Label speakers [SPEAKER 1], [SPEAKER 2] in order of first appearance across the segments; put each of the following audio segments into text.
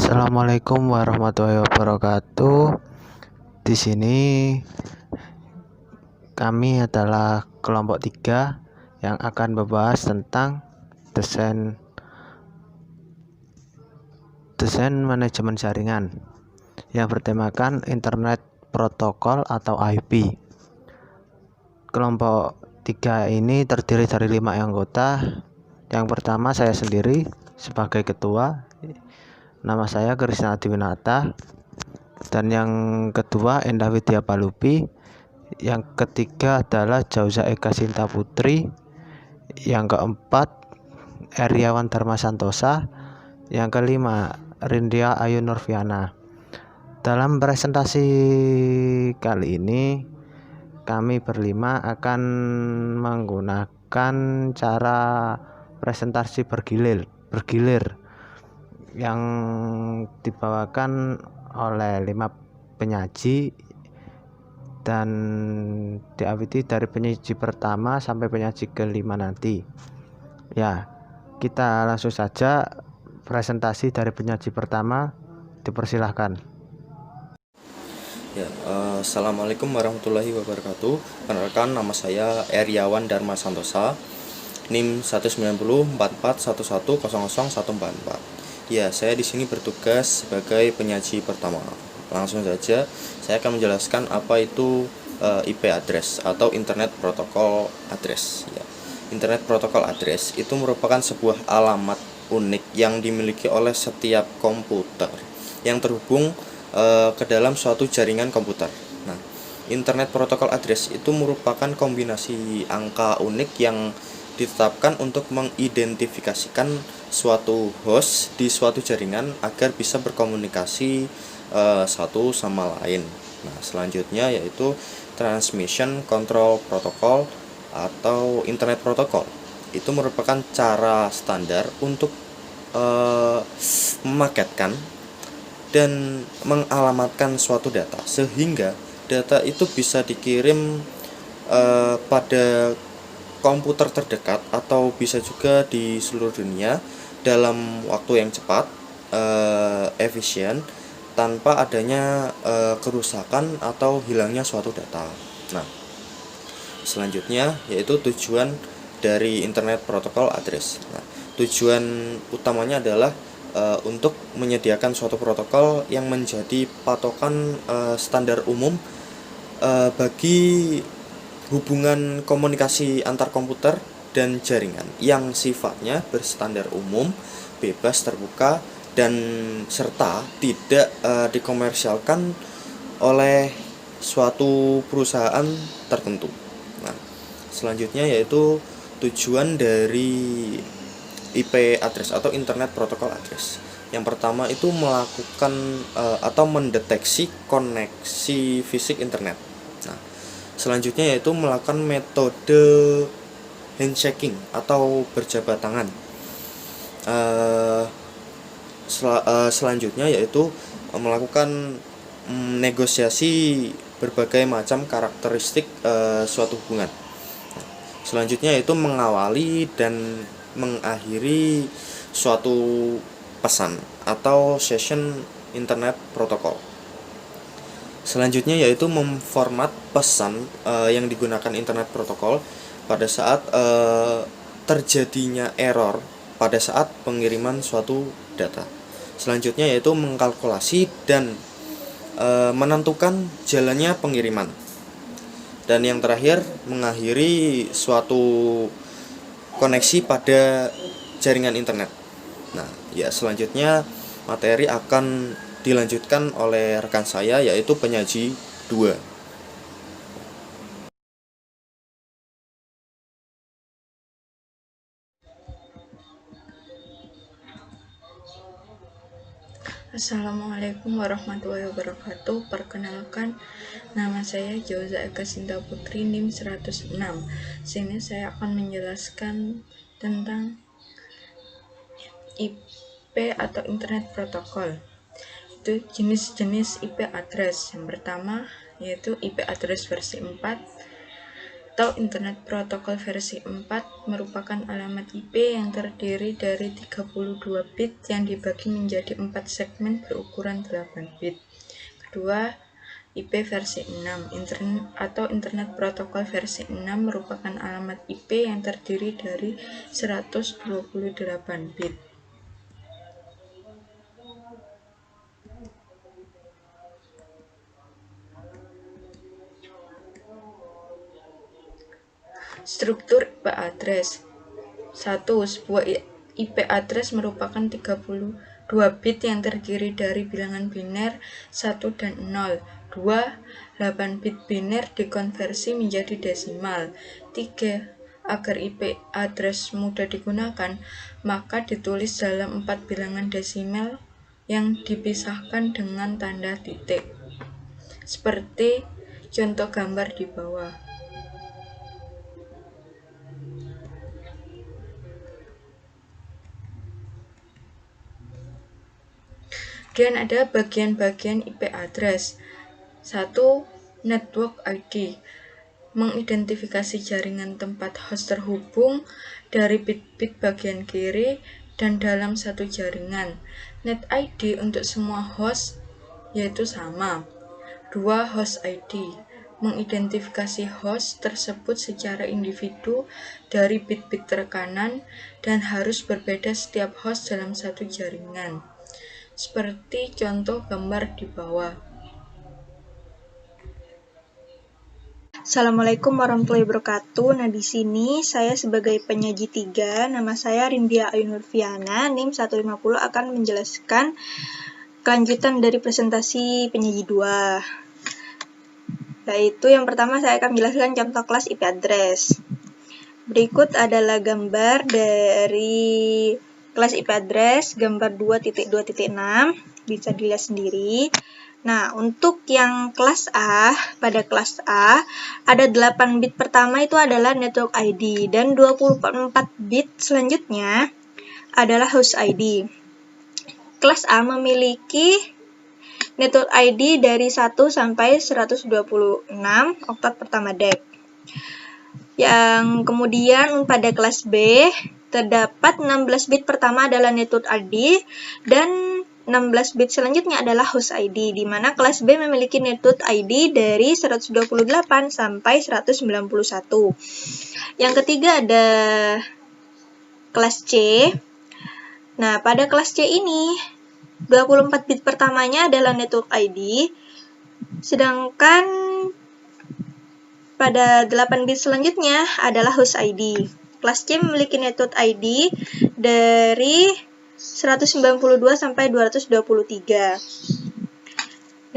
[SPEAKER 1] Assalamualaikum warahmatullahi wabarakatuh. Di sini kami adalah kelompok 3 yang akan membahas tentang desain manajemen jaringan yang bertemakan Internet Protokol atau IP. Kelompok 3 ini terdiri dari 5 anggota. Yang pertama saya sendiri sebagai ketua. Nama saya Krisna Adiwinata, dan yang kedua Endah Widya Palupi, yang ketiga adalah Jauza Eka Sinta Putri, yang keempat Eriawan Dharma Santosa, yang kelima Rindia Ayu Nurfiana. Dalam presentasi kali ini kami berlima akan menggunakan cara presentasi bergilir yang dibawakan oleh 5 penyaji dan diawiti dari penyaji pertama sampai penyaji kelima nanti. Ya, kita langsung saja presentasi dari penyaji pertama, dipersilahkan.
[SPEAKER 2] Ya, Assalamualaikum warahmatullahi wabarakatuh. Perkenalkan, nama saya Eriawan Dharma Santosa, NIM 1904411001044. Ya, saya di sini bertugas sebagai penyaji pertama. Langsung saja, saya akan menjelaskan apa itu IP address atau Internet Protocol Address. Ya, Internet Protocol Address itu merupakan sebuah alamat unik yang dimiliki oleh setiap komputer yang terhubung ke dalam suatu jaringan komputer. Nah, Internet Protocol Address itu merupakan kombinasi angka unik yang ditetapkan untuk mengidentifikasikan suatu host di suatu jaringan agar bisa berkomunikasi satu sama lain. Nah, selanjutnya yaitu Transmission Control Protocol atau Internet Protocol. Itu merupakan cara standar untuk memaketkan dan mengalamatkan suatu data sehingga data itu bisa dikirim pada komputer terdekat atau bisa juga di seluruh dunia dalam waktu yang cepat, efisien, tanpa adanya kerusakan atau hilangnya suatu data. Nah, selanjutnya yaitu tujuan dari Internet Protocol Address. Nah, tujuan utamanya adalah untuk menyediakan suatu protokol yang menjadi patokan standar umum bagi hubungan komunikasi antar komputer dan jaringan yang sifatnya berstandar umum, bebas, terbuka, dan serta tidak dikomersialkan oleh suatu perusahaan tertentu. Nah, selanjutnya yaitu tujuan dari IP address atau Internet Protocol Address. Yang pertama itu melakukan atau mendeteksi koneksi fisik internet. Nah, selanjutnya yaitu melakukan metode handshaking atau berjabat tangan. Selanjutnya yaitu melakukan negosiasi berbagai macam karakteristik suatu hubungan. Selanjutnya yaitu mengawali dan mengakhiri suatu pesan atau session internet protokol. Selanjutnya yaitu memformat pesan yang digunakan internet protokol pada saat terjadinya error pada saat pengiriman suatu data. Selanjutnya yaitu mengkalkulasi dan menentukan jalannya pengiriman. Dan yang terakhir mengakhiri suatu koneksi pada jaringan internet. Nah, ya selanjutnya materi akan dilanjutkan oleh rekan saya yaitu penyaji 2.
[SPEAKER 3] Assalamualaikum warahmatullahi wabarakatuh. Perkenalkan, nama saya Jauza Eka Sinta Putri, NIM 106. Sini saya akan menjelaskan tentang IP atau Internet Protocol. Itu jenis-jenis IP address. Yang pertama yaitu IP address versi 4, atau Internet Protocol versi 4 merupakan alamat IP yang terdiri dari 32 bit yang dibagi menjadi 4 segmen berukuran 8 bit. Kedua, IP versi 6 Internet Protokol versi 6 merupakan alamat IP yang terdiri dari 128 bit. Struktur IP address 1. Sebuah IP address merupakan 32 bit yang terdiri dari bilangan biner 1 dan 0. 2. 8 bit biner dikonversi menjadi desimal. 3. Agar IP address mudah digunakan, maka ditulis dalam 4 bilangan desimal yang dipisahkan dengan tanda titik. Seperti contoh gambar di bawah. Kemudian ada bagian-bagian IP address. 1. Network ID mengidentifikasi jaringan tempat host terhubung dari bit-bit bagian kiri dan dalam satu jaringan. Net ID untuk semua host yaitu sama. 2. Host ID mengidentifikasi host tersebut secara individu dari bit-bit rekanan dan harus berbeda setiap host dalam satu jaringan. Seperti contoh gambar di bawah.
[SPEAKER 4] Assalamualaikum warahmatullahi wabarakatuh. Nah, di sini saya sebagai penyaji 3, nama saya Rindia Ayunurfiana, NIM 150 akan menjelaskan kelanjutan dari presentasi penyaji 2. Yaitu yang pertama saya akan menjelaskan contoh kelas IP address. Berikut adalah gambar dari kelas IP address, gambar 2.2.6, bisa dilihat sendiri. Nah, untuk yang kelas A, pada kelas A, ada 8 bit pertama itu adalah network ID, dan 24 bit selanjutnya adalah host ID. Kelas A memiliki network ID dari 1 sampai 126 oktat pertama DEC. Yang kemudian pada kelas B, terdapat 16 bit pertama adalah network ID, dan 16 bit selanjutnya adalah host ID, di mana kelas B memiliki network ID dari 128 sampai 191. Yang ketiga ada kelas C. Nah, pada kelas C ini 24 bit pertamanya adalah network ID, sedangkan pada 8 bit selanjutnya adalah host ID. Kelas C memiliki network ID dari 192 sampai 223.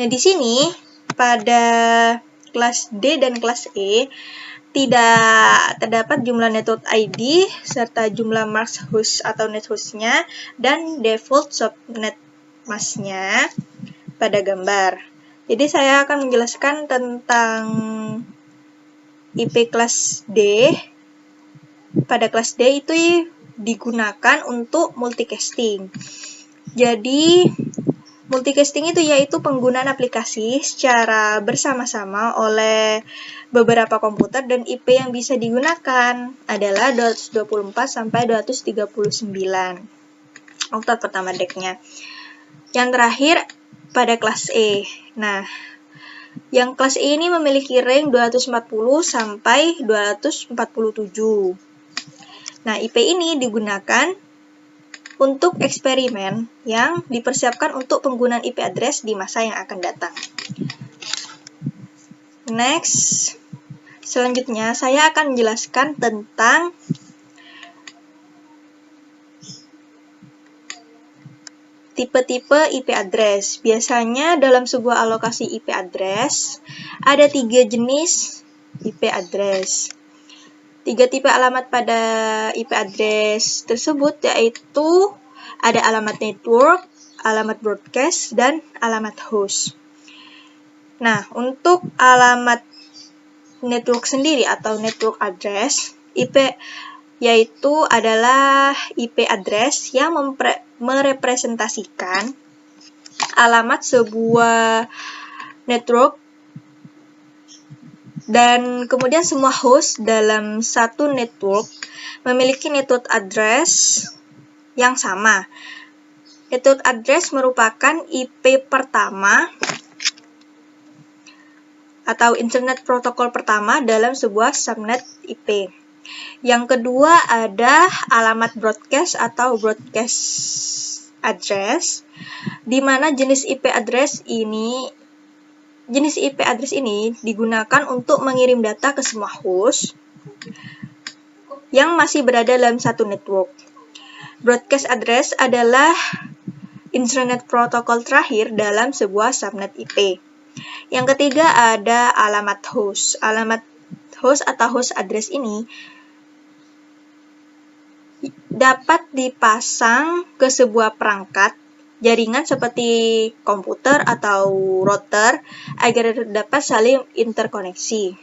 [SPEAKER 4] Nah, di sini pada kelas D dan kelas E tidak terdapat jumlah network ID serta jumlah mask host atau net hostnya dan default subnet masknya pada gambar. Jadi saya akan menjelaskan tentang IP kelas D. Pada kelas D itu digunakan untuk multicasting. Jadi, multicasting itu yaitu penggunaan aplikasi secara bersama-sama oleh beberapa komputer, dan IP yang bisa digunakan adalah 224 sampai 239 oktat pertama DEC-nya. Yang terakhir pada kelas E. Nah, yang kelas E ini memiliki range 240 sampai 247. Nah, IP ini digunakan untuk eksperimen yang dipersiapkan untuk penggunaan IP address di masa yang akan datang. Next, selanjutnya saya akan menjelaskan tentang tipe-tipe IP address. Biasanya dalam sebuah alokasi IP address ada 3 jenis IP address. 3 tipe alamat pada IP address tersebut yaitu ada alamat network, alamat broadcast, dan alamat host. Nah, untuk alamat network sendiri atau network address, IP yaitu adalah IP address yang merepresentasikan alamat sebuah network Dan kemudian semua host dalam satu network memiliki network address yang sama. Network address merupakan IP pertama atau Internet Protocol pertama dalam sebuah subnet IP. Yang kedua ada alamat broadcast atau broadcast address, di mana jenis IP address ini digunakan untuk mengirim data ke semua host yang masih berada dalam satu network. Broadcast address adalah Internet Protocol terakhir dalam sebuah subnet IP. Yang ketiga ada alamat host. Alamat host atau host address ini dapat dipasang ke sebuah perangkat jaringan seperti komputer atau router agar dapat saling interkoneksi.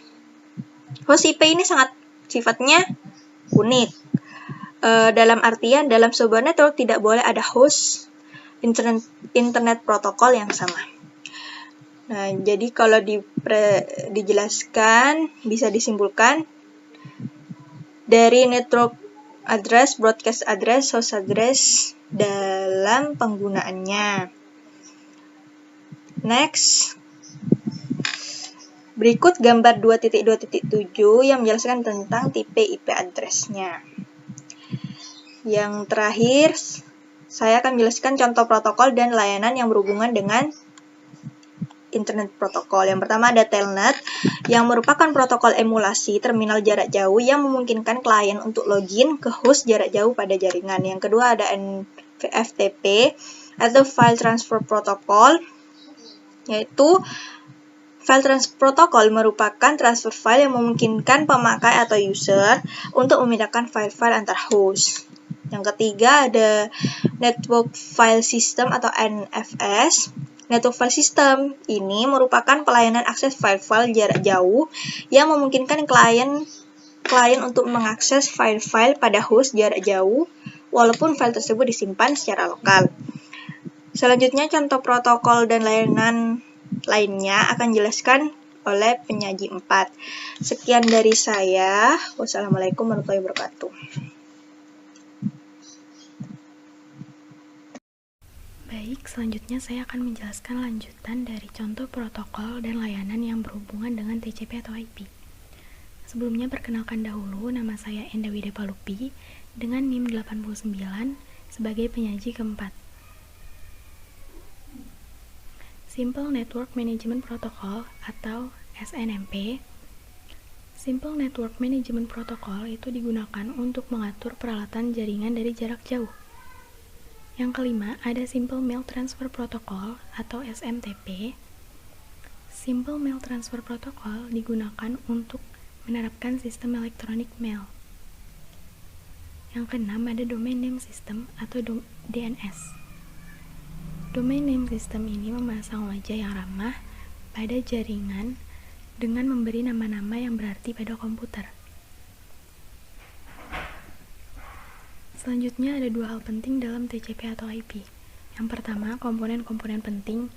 [SPEAKER 4] Host IP ini sangat sifatnya unik. Dalam artian dalam sebuah network tidak boleh ada host internet protokol yang sama. Nah, jadi kalau dijelaskan bisa disimpulkan dari network address, broadcast address, host address dalam penggunaannya. Next. Berikut gambar 2.2.7 yang menjelaskan tentang tipe IP address-nya. Yang terakhir, saya akan menjelaskan contoh protokol dan layanan yang berhubungan dengan Internet Protokol. Yang pertama ada Telnet, yang merupakan protokol emulasi terminal jarak jauh yang memungkinkan klien untuk login ke host jarak jauh pada jaringan. Yang kedua ada FTP atau File Transfer Protocol, yaitu File Transfer Protocol merupakan transfer file yang memungkinkan pemakai atau user untuk memindahkan file-file antar host. Yang ketiga ada Network File System atau NFS. Network File System ini merupakan pelayanan akses file-file jarak jauh yang memungkinkan klien untuk mengakses file-file pada host jarak jauh walaupun file tersebut disimpan secara lokal. Selanjutnya contoh protokol dan layanan lainnya akan dijelaskan oleh penyaji 4. Sekian dari saya. Wassalamualaikum warahmatullahi wabarakatuh.
[SPEAKER 5] Baik, selanjutnya saya akan menjelaskan lanjutan dari contoh protokol dan layanan yang berhubungan dengan TCP atau IP. Sebelumnya perkenalkan dahulu, nama saya Enda Wida Palupi dengan NIM 89 sebagai penyaji keempat. Simple Network Management Protocol atau SNMP. Simple Network Management Protocol itu digunakan untuk mengatur peralatan jaringan dari jarak jauh. Yang kelima, ada Simple Mail Transfer Protocol atau SMTP. Simple Mail Transfer Protocol digunakan untuk menerapkan sistem elektronik mail. Yang keenam, ada Domain Name System atau DNS. Domain Name System ini memasang wajah yang ramah pada jaringan dengan memberi nama-nama yang berarti pada komputer. Selanjutnya ada dua hal penting dalam TCP atau IP. Yang pertama, komponen-komponen penting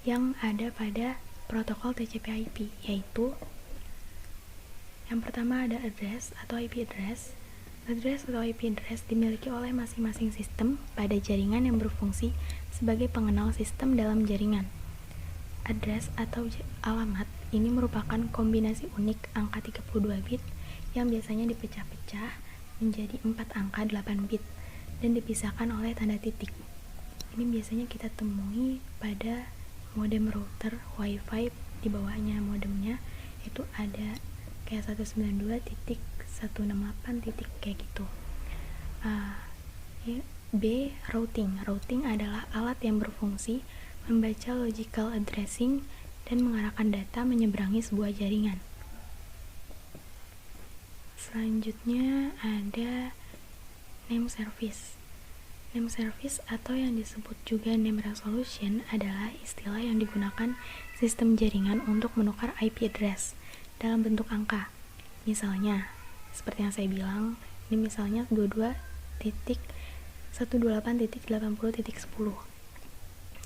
[SPEAKER 5] yang ada pada protokol TCP/IP, yaitu yang pertama ada address atau IP address. Address atau IP address dimiliki oleh masing-masing sistem pada jaringan yang berfungsi sebagai pengenal sistem dalam jaringan. Address atau alamat ini merupakan kombinasi unik angka 32 bit yang biasanya dipecah-pecah menjadi 4 angka 8 bit dan dipisahkan oleh tanda titik. Ini biasanya kita temui pada modem router WiFi, di bawahnya modemnya itu ada kayak 192.168 kayak gitu. B. Routing. Routing adalah alat yang berfungsi membaca logical addressing dan mengarahkan data menyeberangi sebuah jaringan. Selanjutnya ada name service. Name service atau yang disebut juga name resolution adalah istilah yang digunakan sistem jaringan untuk menukar IP address dalam bentuk angka. Misalnya, seperti yang saya bilang, ini misalnya 22.128.80.10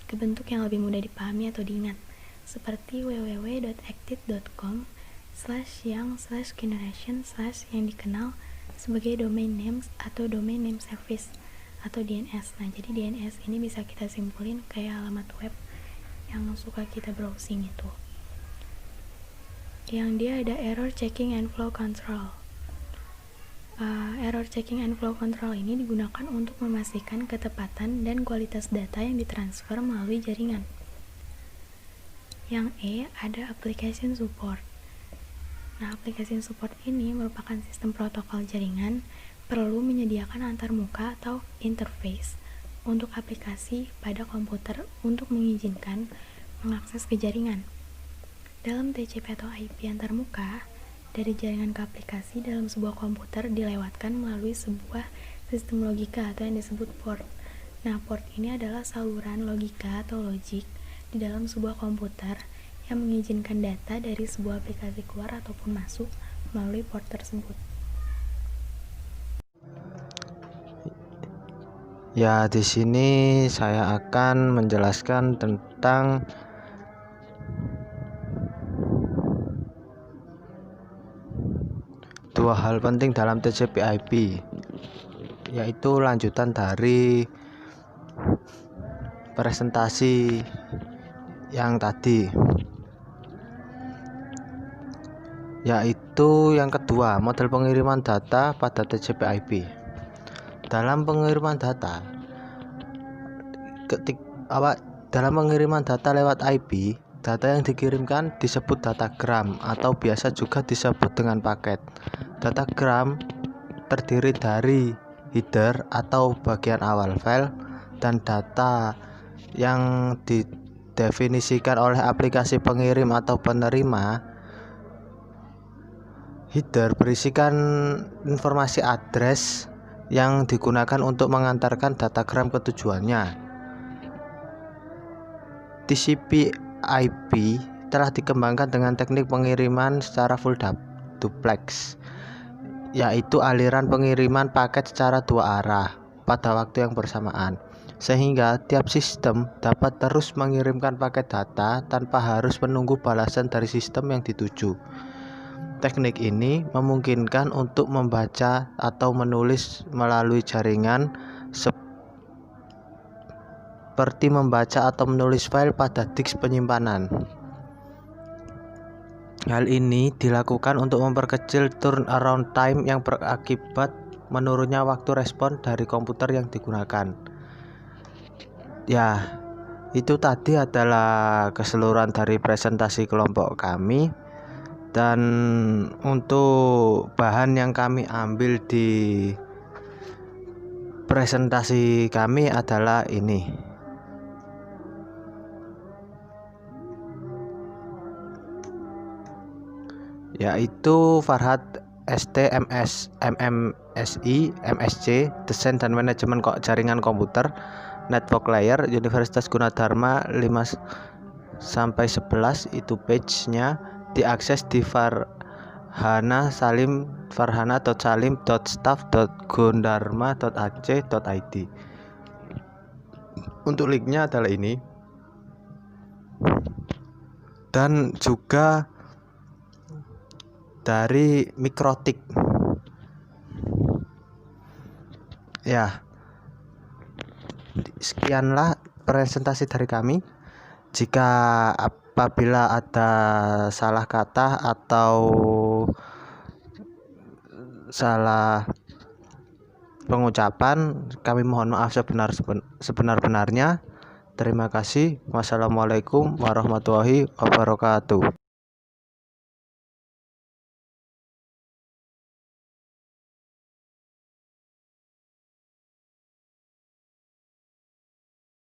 [SPEAKER 5] ke bentuk yang lebih mudah dipahami atau diingat, seperti www.active.com /yang/generation/ yang dikenal sebagai domain names atau domain name service atau DNS. Nah, jadi DNS ini bisa kita simpulin kayak alamat web yang suka kita browsing itu. Yang dia ada error checking and flow control. Error checking and flow control ini digunakan untuk memastikan ketepatan dan kualitas data yang ditransfer melalui jaringan. Yang E ada application support. Nah, application support ini merupakan sistem protokol jaringan perlu menyediakan antarmuka atau interface untuk aplikasi pada komputer untuk mengizinkan mengakses ke jaringan. Dalam TCP atau IP antarmuka, dari jaringan ke aplikasi dalam sebuah komputer dilewatkan melalui sebuah sistem logika atau yang disebut port. Nah, port ini adalah saluran logika atau logik di dalam sebuah komputer yang mengizinkan data dari sebuah aplikasi keluar ataupun masuk melalui port tersebut.
[SPEAKER 1] Ya, di sini saya akan menjelaskan tentang dua hal penting dalam TCP/IP, yaitu lanjutan dari presentasi yang tadi, yaitu yang kedua, model pengiriman data pada TCP/IP. Dalam pengiriman data lewat IP, data yang dikirimkan disebut datagram atau biasa juga disebut dengan paket. Datagram terdiri dari header atau bagian awal file dan data yang didefinisikan oleh aplikasi pengirim atau penerima. Header berisikan informasi address yang digunakan untuk mengantarkan datagram ke tujuannya. TCP/IP telah dikembangkan dengan teknik pengiriman secara full duplex, yaitu aliran pengiriman paket secara dua arah pada waktu yang bersamaan, sehingga tiap sistem dapat terus mengirimkan paket data tanpa harus menunggu balasan dari sistem yang dituju. Teknik ini memungkinkan untuk membaca atau menulis melalui jaringan seperti membaca atau menulis file pada disk penyimpanan. Hal ini dilakukan untuk memperkecil turnaround time yang berakibat menurunnya waktu respon dari komputer yang digunakan. Ya, itu tadi adalah keseluruhan dari presentasi kelompok kami. Dan untuk bahan yang kami ambil di presentasi kami adalah ini, yaitu Farhad ST MMSI MSc Desain dan Manajemen Jaringan Komputer Network Layer Universitas Gunadarma 5-11. Itu page-nya diakses di farhana.salim.staff.gundarma.ac.id. Untuk linknya adalah ini, dan juga dari Mikrotik. Ya, sekianlah presentasi dari kami. Jika apabila ada salah kata atau salah pengucapan, kami mohon maaf sebenar-benarnya. Terima kasih. Wassalamualaikum warahmatullahi wabarakatuh.